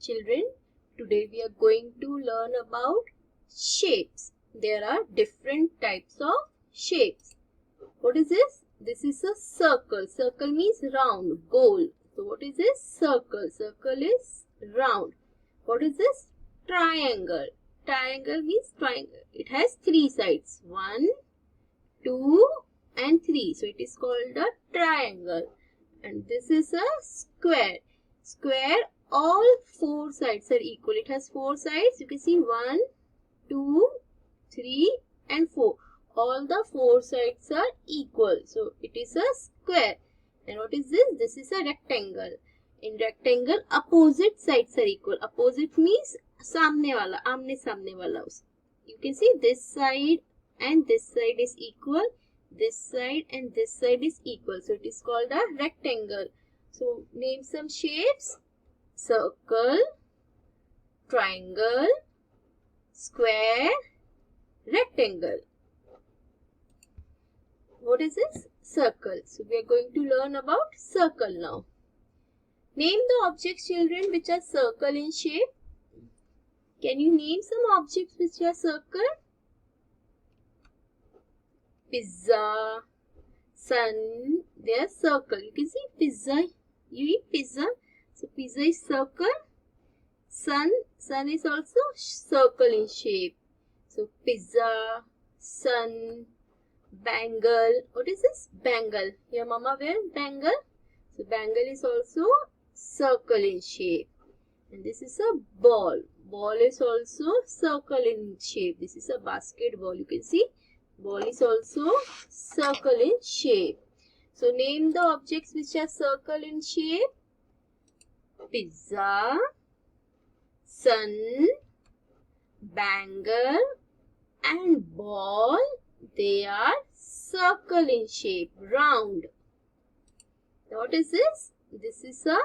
Children, today we are going to learn about shapes. There are different types of shapes. What is this? This is a circle. Circle means round, goal. So what is this? Circle. Circle is round. What is this? Triangle. Triangle means triangle. It has three sides. 1, 2 and 3. So it is called a triangle. And this is a square. Square, all four sides are equal. It has four sides. You can see 1, 2, 3 and 4. All the four sides are equal. So it is a square. And what is this? This is a rectangle. In rectangle, opposite sides are equal. Opposite means सामने वाला, आमने सामने वाला. You can see this side and this side is equal. This side and this side is equal. So it is called a rectangle. So name some shapes. Circle, triangle, square, rectangle. What is this? Circle. So we are going to learn about circle now. Name the objects, children, which are circle in shape. Can you name some objects which are circle? Pizza, sun, they are circle. You can see pizza. You eat pizza. So pizza is circle. Sun is also circle in shape. So pizza, sun, bangle. What is this? Bangle. Your mama wears bangle. So bangle is also circle in shape. And this is a ball. Ball is also circle in shape. This is a basketball. You can see ball is also circle in shape. So name the objects which are circle in shape. Pizza, sun, bangle and ball. They are circle in shape, round. What is this? This is a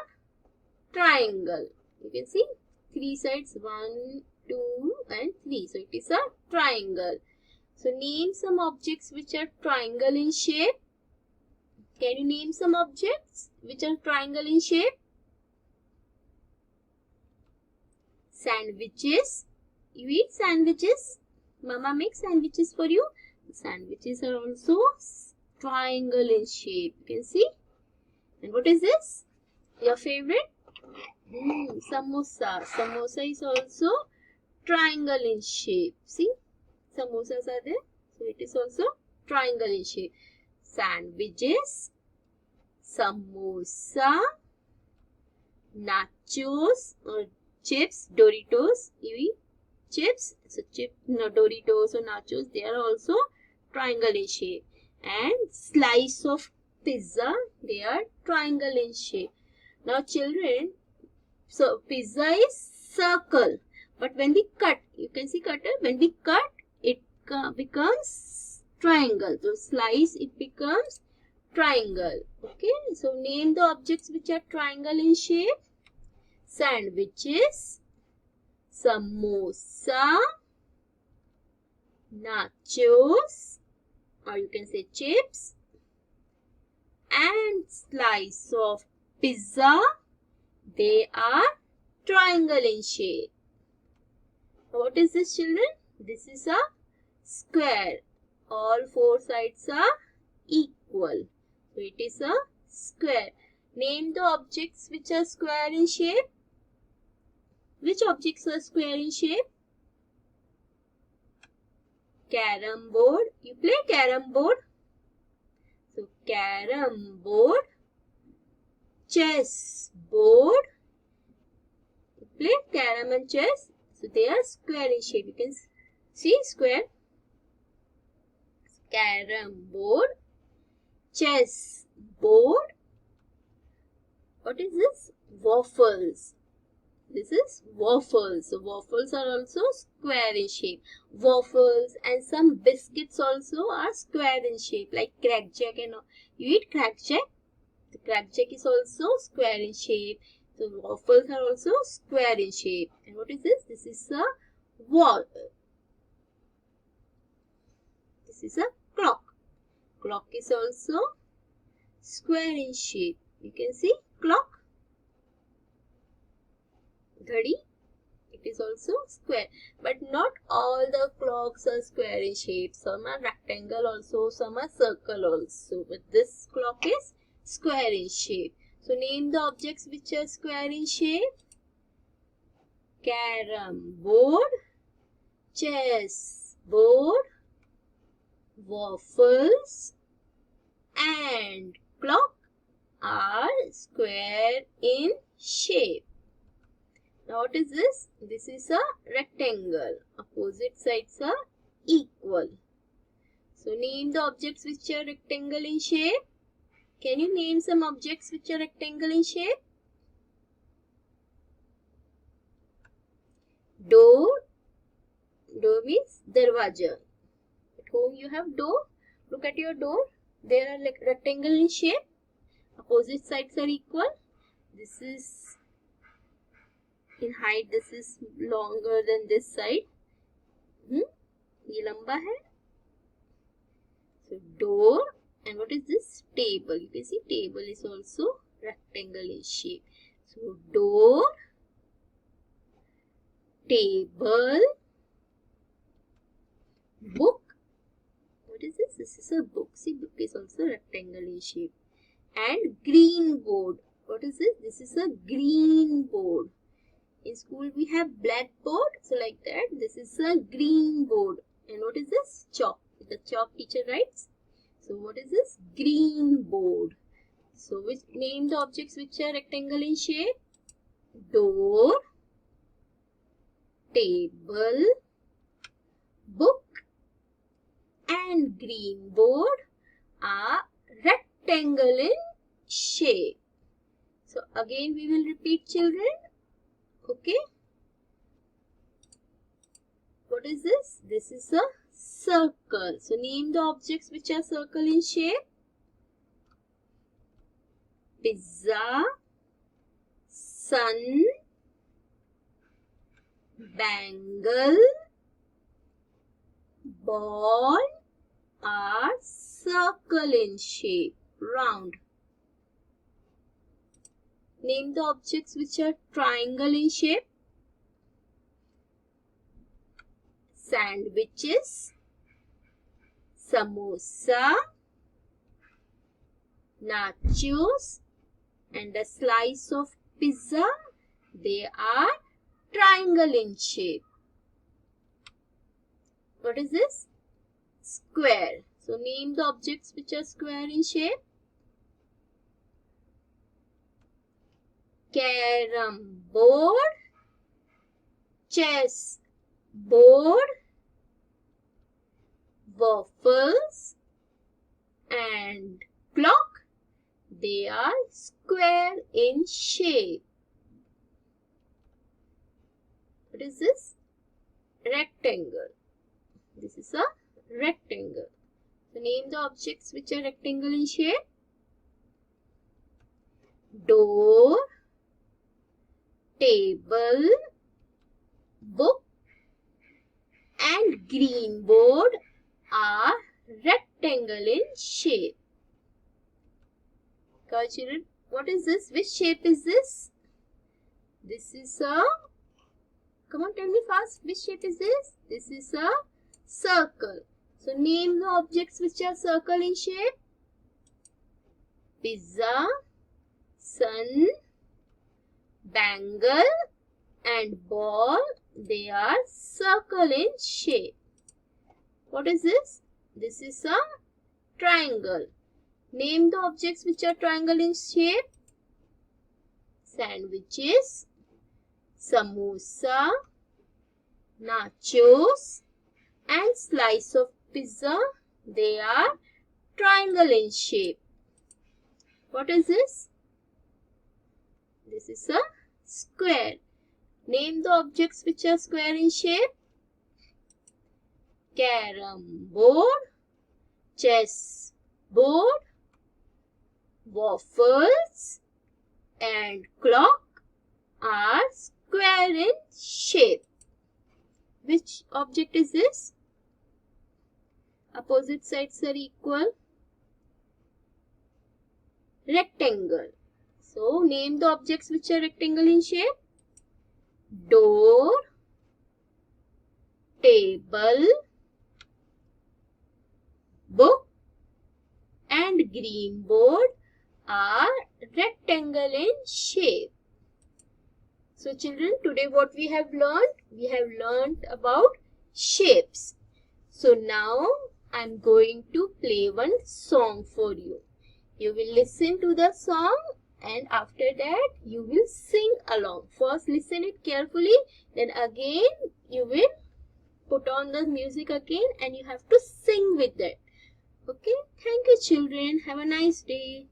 triangle. You can see three sides, 1, 2 and 3. So it is a triangle. So name some objects which are triangle in shape. Can you name some objects which are triangle in shape? Sandwiches. You eat sandwiches. Mama makes sandwiches for you. Sandwiches are also triangle in shape. You can see. And what is this? Your favorite? Samosa. Samosa is also triangle in shape. See? Samosas are there. So it is also triangle in shape. Sandwiches, samosa, nachos or chips, Doritos. You eat chips. So Doritos or nachos, they are also triangle in shape. And slice of pizza, they are triangle in shape. Now children, so pizza is circle. But when we cut, you can see cutter, when we cut, it becomes triangle. So slice, it becomes triangle. Okay, so name the objects which are triangle in shape. Sandwiches, samosa, nachos, or you can say chips, and slice of pizza. They are triangle in shape. What is this, children? This is a square. All four sides are equal. So it is a square. Name the objects which are square in shape. Which objects are square in shape? Carom board. You play carom board. So carom board. Chess board. You play carom and chess. So they are square in shape. You can see square. Carom board. Chess board. What is this? Waffles. This is waffles. So waffles are also square in shape. Waffles and some biscuits also are square in shape, like crackjack and all. You eat crackjack? The crackjack is also square in shape. So waffles are also square in shape. And what is this? This is a wall. This is a clock. Clock is also square in shape. You can see clock. Ghadi, it is also square. But not all the clocks are square in shape. Some are rectangle also, some are circle also. But this clock is square in shape. So name the objects which are square in shape. Carom board, chess board, waffles and clock are square in shape. Now what is this? This is a rectangle. Opposite sides are equal. So name the objects which are rectangle in shape. Can you name some objects which are rectangle in shape? Door. Door means darwaja. At home you have door. Look at your door. They are like rectangle in shape. Opposite sides are equal. This is in height. This is longer than this side. ये लंबा है. So door. And what is this? Table. You can see table is also rectangle in shape. So door, table, book. What is this? This is a book. See, book is also rectangle in shape. And green board. What is this? This is a green board. In school we have blackboard. So like that, this is a green board. And what is this? Chalk. The chalk teacher writes. So what is this? Green board. So name the objects which are rectangle in shape. Door, table, book and green board are rectangle in shape. So again we will repeat, children. Okay. What is this? This is a circle. So name the objects which are circle in shape. Pizza, sun, bangle, ball are circle in shape, round. Name the objects which are triangle in shape. Sandwiches, samosa, nachos and a slice of pizza. They are triangle in shape. What is this? Square. So name the objects which are square in shape. Carom board, chess board, waffles and clock. They are square in shape. What is this? Rectangle. This is a rectangle. So name the objects which are rectangle in shape. Door, table, book and green board are rectangle in shape. Children, what is this? Which shape is this? This is a, come on, tell me fast, which shape is this? This is a circle. So name the objects which are circle in shape. Pizza, sun, bangle and ball. They are circle in shape. What is this? This is a triangle. Name the objects which are triangle in shape. Sandwiches, samosa, nachos and slice of pizza. They are triangle in shape. What is this? This is a square. Name the objects which are square in shape. Carom board, chess board, waffles and clock are square in shape. Which object is this? Opposite sides are equal. Rectangle. So name the objects which are rectangle in shape. door, table, book and green board are rectangle in shape. So children, today what we have learned? We have learned about shapes. So now I am going to play one song for you. You will listen to the song and after that you will sing along. First listen it carefully, then again you will put on the music again and you have to sing with that. Okay, thank you children. Have a nice day.